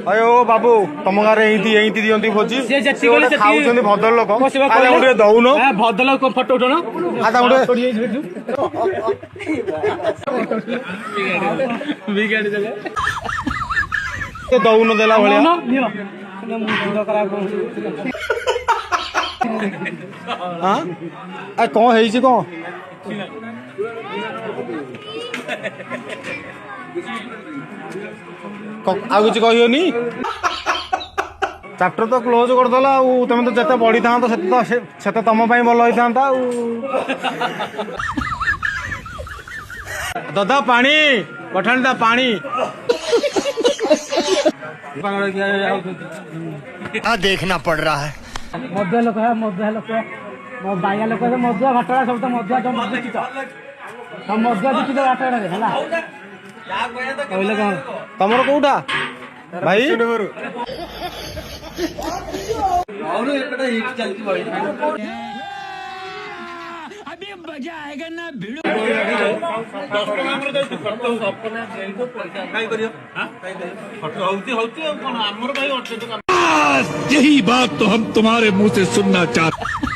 अयो बाबू तुम गाँव एंती दियंती भोजी खाऊछंती भद्र लोक दउन भद्र लोक फटो उठौन दउन देला भलिया हाँ कौन है कौन आउ कि कहनी चैप्टर तो क्लोज करदेला तुम तो जिते बढ़ी था से तुम भल होता दादा पानी पठाणी दा पानी देखना पड़ रहा है मध्य लोक है बाया लोक मधुआ घाटा सब तो मधुआ तुम देखी तो मधुआ देखी तो घाटा है कहले कौन तमर कोटा भाई अभी मजा आएगा ना भिड़ो यही बात तो हम तुम्हारे मुंह से सुनना चाहते